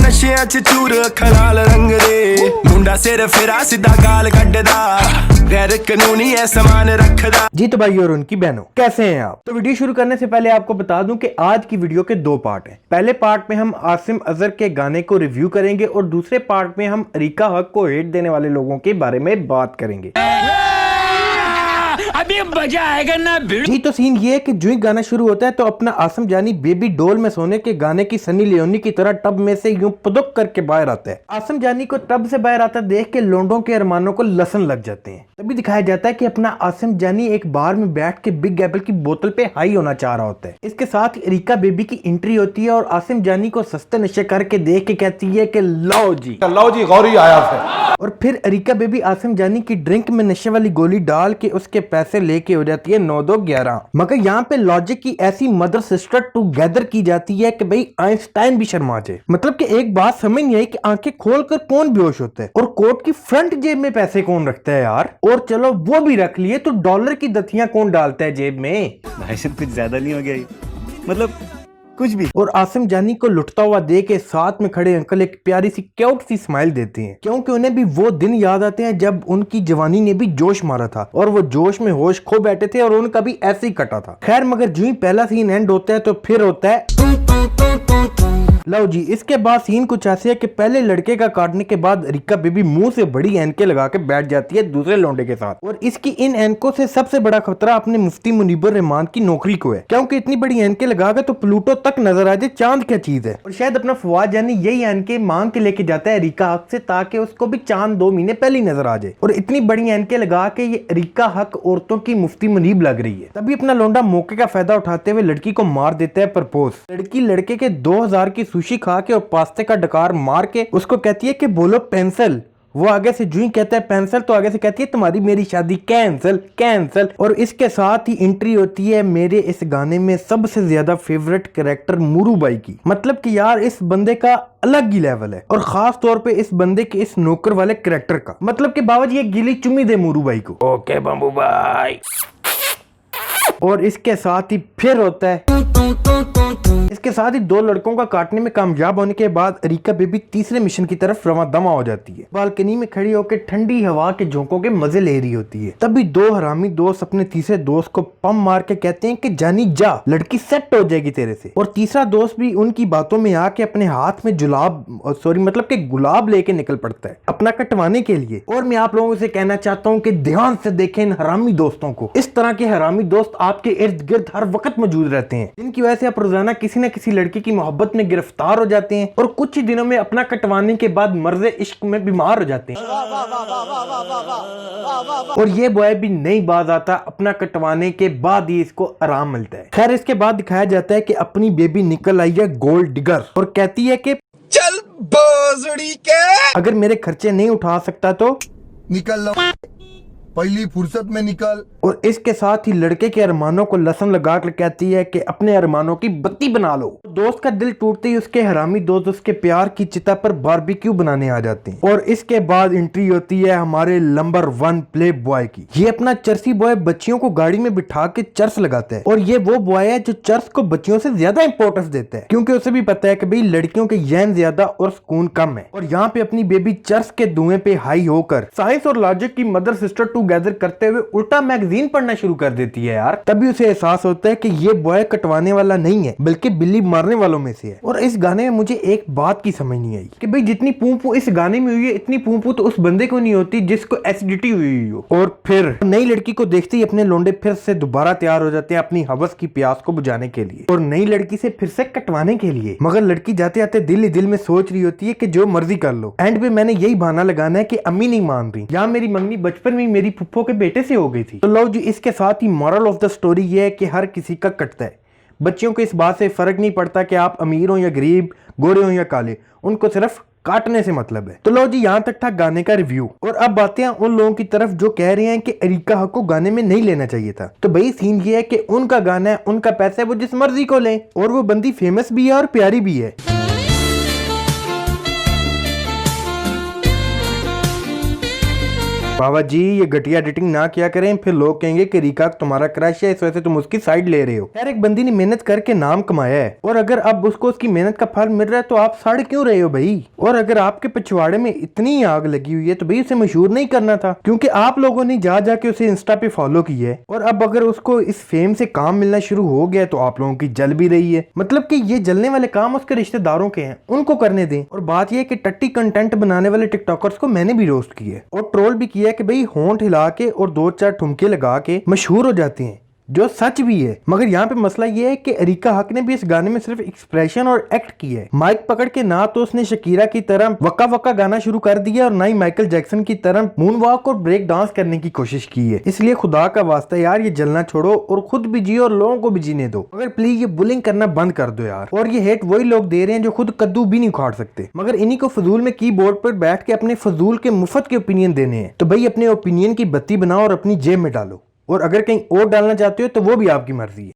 नशियां च चूर खलाल रंग दे मुंडा सिर फिरा सीधा गाल कड्डदा गैर कानूनी है समान रखदा। जी तो भाई और उनकी बहनों कैसे हैं आप। तो वीडियो शुरू करने से पहले आपको बता दूं कि आज की वीडियो के दो पार्ट हैं। पहले पार्ट में हम आसिम अजहर के गाने को रिव्यू करेंगे और दूसरे पार्ट में हम अरीका हक को हेट देने वाले लोगों के बारे में बात करेंगे। अभी मजा आएगा ना। जी तो सीन ये है कि जो ही गाना शुरू होता है तो अपना आसिम जानी बेबी डोल में सोने के गाने की सनी लियोनी की तरह टब में से यूं पुदुक करके बाहर आता है। आसिम जानी को टब से बाहर आता देख के लोंडों के अरमानों को लसन लग जाते हैं। तभी दिखाया जाता है कि अपना आसिम जानी एक बार में बैठ के बिग एप्पल की बोतल पे हाई होना चाह रहा होता है। इसके साथ ही अरीका बेबी की एंट्री होती है और आसिम जानी को सस्ते नशे करके देख के कहती है कि लो जी गौरी आया है। और फिर अरीका बेबी आसिम जानी की ड्रिंक में नशे वाली गोली डाल के उसके पैसे लेके हो जाती है 9-2-11। मगर यहाँ पे लॉजिक की ऐसी मदर सिस्टर टुगेदर की जाती है कि भाई आइंस्टाइन भी शर्मा जाए। मतलब कि एक बात समझ नहीं आई कि आंखें खोलकर कौन बेहोश होता है और कोट की फ्रंट जेब में पैसे कौन रखता है यार। और चलो वो भी रख लिए तो डॉलर की दथियां कौन डालता है जेब में। भाई साहब कुछ ज्यादा नहीं हो गया ये? मतलब कुछ भी। और आसिम जानी को लुटता हुआ देख के साथ में खड़े अंकल एक प्यारी सी क्यूट सी स्माइल देते हैं, क्योंकि उन्हें भी वो दिन याद आते हैं जब उनकी जवानी ने भी जोश मारा था और वो जोश में होश खो बैठे थे और उनका भी ऐसे ही कटा था। खैर मगर जो ही पहला सीन एंड होता है तो फिर होता है लो जी। इसके बाद सीन कुछ ऐसे है कि पहले लड़के का काटने के बाद अरीका बेबी मुंह से बड़ी एनके लगा के बैठ जाती है दूसरे लौंडे के साथ। और इसकी इन एनकों से सबसे बड़ा खतरा अपने मुफ्ती मुनीबर रहमान की नौकरी को है, क्योंकि इतनी बड़ी एनके लगा के तो प्लूटो तक नजर आ जाए चांद क्या चीज है। और शायद अपना फवाद जानी यही एनके मांग के लेके जाता है अरीका हक से ताकि उसको भी चांद 2 महीने पहले नजर आ जाए। और इतनी बड़ी एनके लगा के ये अरीका हक औरतों की मुफ्ती मुनीब लग रही है। तभी अपना लौंडा मौके का फायदा उठाते हुए लड़की को मार देता है प्रपोज। लड़की लड़के के 2000 की सुशी खा के और पास्ते का डकार मार के उसको कहती है कि बोलो पेंसिल। वो आगे से जो ही कहता है पेंसिल तो आगे से कहती है तुम्हारी मेरी शादी कैंसिल कैंसिल। और इसके साथ ही एंट्री होती है मेरे इस गाने में सबसे ज्यादा फेवरेट कैरेक्टर मूरू बाई की। मतलब कि यार इस बंदे का अलग ही लेवल है और खास तौर पे इस बंदे के इस नौकर वाले कैरेक्टर का। मतलब कि बाबा जी ये गिली चुम्मी दे मूरू बाई को। Okay bamboo by. और इसके साथ ही फिर होता है इसके साथ ही 2 लड़कों का काटने में कामयाब होने के बाद अरीका बेबी तीसरे मिशन की तरफ रवा दमा हो जाती है। बालकनी में खड़ी होकर ठंडी हवा के झोंकों के मजे ले रही होती है। तभी 2 हरामी दोस्त अपने तीसरे दोस्त को पंप मार के कहते हैं कि जानी जा लड़की सेट हो जाएगी तेरे से। और तीसरा दोस्त भी उनकी बातों में आके अपने हाथ में मतलब के गुलाब लेके निकल पड़ता है अपना कटवाने के लिए। और मैं आप लोगों से कहना चाहता हूँ कि ध्यान से देखें इन हरामी दोस्तों को। इस तरह के हरामी दोस्त आपके इर्द गिर्द हर वक्त मौजूद रहते हैं, जिनकी वजह से आप रोजाना किसी न किसी लड़की की मोहब्बत में गिरफ्तार हो जाते हैं और कुछ ही दिनों में अपना कटवाने के बाद मर्ज़े इश्क में बीमार हो जाते हैं। और ये बॉय भी नहीं बाज आता, अपना कटवाने के बाद ही इसको आराम मिलता है। खैर इसके बाद दिखाया जाता है कि अपनी बेबी निकल आई है गोल्ड डिगर और कहती है कि चल बोजड़ी के अगर मेरे खर्चे नहीं उठा सकता तो निकल लो पहली फुर्सत में निकल। और इसके साथ ही लड़के के अरमानों को लसन लगा कर कहती है कि अपने अरमानों की बत्ती बना लो। दोस्त का दिल टूटते ही उसके हरामी दोस्त उसके प्यार की चिता पर बारबेक्यू बनाने आ जाते हैं। और इसके बाद एंट्री होती है हमारे नंबर 1 प्ले बॉय की। ये अपना चर्सी बॉय बच्चियों को गाड़ी में बिठा के चर्च लगाता है और ये वो बॉय है जो चर्च को बच्चियों से ज्यादा इंपॉर्टेंस देता है, क्योंकि उसे भी पता है कि भाई लड़कियों के यैन ज्यादा और सुकून कम है। और यहाँ पे अपनी बेबी चर्च के धुएं पे हाई होकर साइंस और लॉजिक की मदर सिस्टर टुगेदर करते हुए उल्टा मैगजीन पढ़ना शुरू कर देती है यार। तभी उसे एहसास होता है कि ये बॉय कटवाने वाला नहीं है बल्कि बिल्ली मारने वालों में से है। और इस गाने में मुझे एक बात की समझ नहीं आई कि भाई जितनी पूंपू इस गाने में हुई है इतनी पूंपू तो उस बंदे को नहीं होती जिसको एसिडिटी हुई हो। और फिर नई लड़की को देखते ही अपने लोंडे फिर से दोबारा तैयार हो जाते हैं अपनी हवस की प्यास को बुझाने के लिए और नई लड़की से फिर से कटवाने के लिए। मगर लड़की जाते आते दिल ही दिल में सोच रही होती है कि जो मर्जी कर लो, एंड पे मैंने यही बहाना लगाना है कि अम्मी नहीं मान रही या मेरी मंगनी बचपन में मेरी फुफ्फो के बेटे से हो गई थी। तो लो जी इसके साथ ही मॉरल ऑफ द स्टोरी ये है कि हर किसी का कटता है। बच्चियों को इस बात से फर्क नहीं पड़ता कि आप अमीर हो या गरीब, गोरे हो या काले, उनको सिर्फ काटने से मतलब है। तो लो जी यहाँ तक था गाने का रिव्यू। और अब बातें हैं उन लोगों की तरफ जो कह रहे हैं कि अरीका हक को गाने में नहीं लेना चाहिए था। तो भाई सीन ये है कि उनका गाना है, उनका पैसा है, वो जिस मर्जी को लें और वो बंदी फेमस भी है और प्यारी भी है। बाबा जी ये घटिया एडिटिंग ना किया करें, फिर लोग कहेंगे कि रिका तुम्हारा क्रश है, इस वजह से तुम उसकी साइड ले रहे हो। यार एक बंदी ने मेहनत करके नाम कमाया है और अगर अब उसको उसकी मेहनत का फल मिल रहा है तो आप सड़ क्यों रहे हो भाई? और अगर आपके पिछवाड़े में इतनी आग लगी हुई है तो भाई उसे मशहूर नहीं करना था, क्योंकि आप लोगों ने जा जाके उसे इंस्टा पे फॉलो किया है। और अब अगर उसको इस फेम से काम मिलना शुरू हो गया तो आप लोगों की जल भी रही है। मतलब कि ये जलने वाले काम उसके रिश्तेदारों के हैं, उनको करने दें। और बात यह है कि टट्टी कंटेंट बनाने वाले टिकटॉकर्स को मैंने भी रोस्ट किया है और ट्रोल भी किया कि भाई होंठ हिला के और 2-4 ठुमके लगा के मशहूर हो जाते हैं, जो सच भी है। मगर यहाँ पे मसला ये है कि अरीका हक ने भी इस गाने में सिर्फ एक्सप्रेशन और एक्ट किया है। माइक पकड़ के ना तो उसने शकीरा की तरह वक्का वक्का गाना शुरू कर दिया और ना ही माइकल जैक्सन की तरह मून वॉक और ब्रेक डांस करने की कोशिश की है। इसलिए खुदा का वास्ता यार ये जलना छोड़ो और खुद भी जियो और लोगों को भी जीने दो। मगर प्लीज ये बुलिंग करना बंद कर दो यार। और ये हेट वही लोग दे रहे हैं जो खुद कद्दू भी नहीं उखाड़ सकते, मगर इन्हीं को फजूल में कीबोर्ड पर बैठ के अपने फजूल के मुफ्त के ओपिनियन देने हैं। तो भाई अपने ओपिनियन की बत्ती बनाओ और अपनी जेब में डालो, और अगर कहीं और डालना चाहते हो तो वो भी आपकी मर्जी है।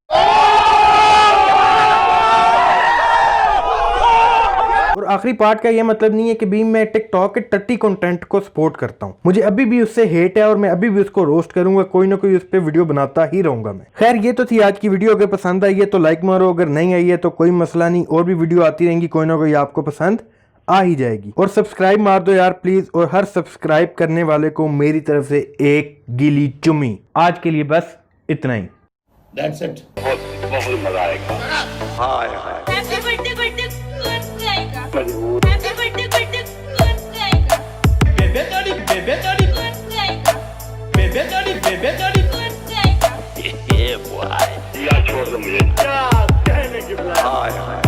और आखिरी पार्ट का ये मतलब नहीं है कि भी मैं टिकटॉक के टट्टी कंटेंट को सपोर्ट करता हूँ। मुझे अभी भी उससे हेट है और मैं अभी भी उसको रोस्ट करूंगा, कोई ना कोई उस पर वीडियो बनाता ही रहूंगा मैं। खैर ये तो थी आज की वीडियो। अगर पसंद आई है तो लाइक मारो, अगर नहीं आई है तो कोई मसला नहीं, और भी वीडियो आती रहेंगी, कोई ना कोई आपको पसंद आ ही जाएगी। और सब्सक्राइब मार दो यार प्लीज, और हर सब्सक्राइब करने वाले को मेरी तरफ से एक गीली चुम्मी। आज के लिए बस इतना ही। That's it. बहुत मजा आएगा। हैप्पी बर्थडे बर्थडे कौन आएगा?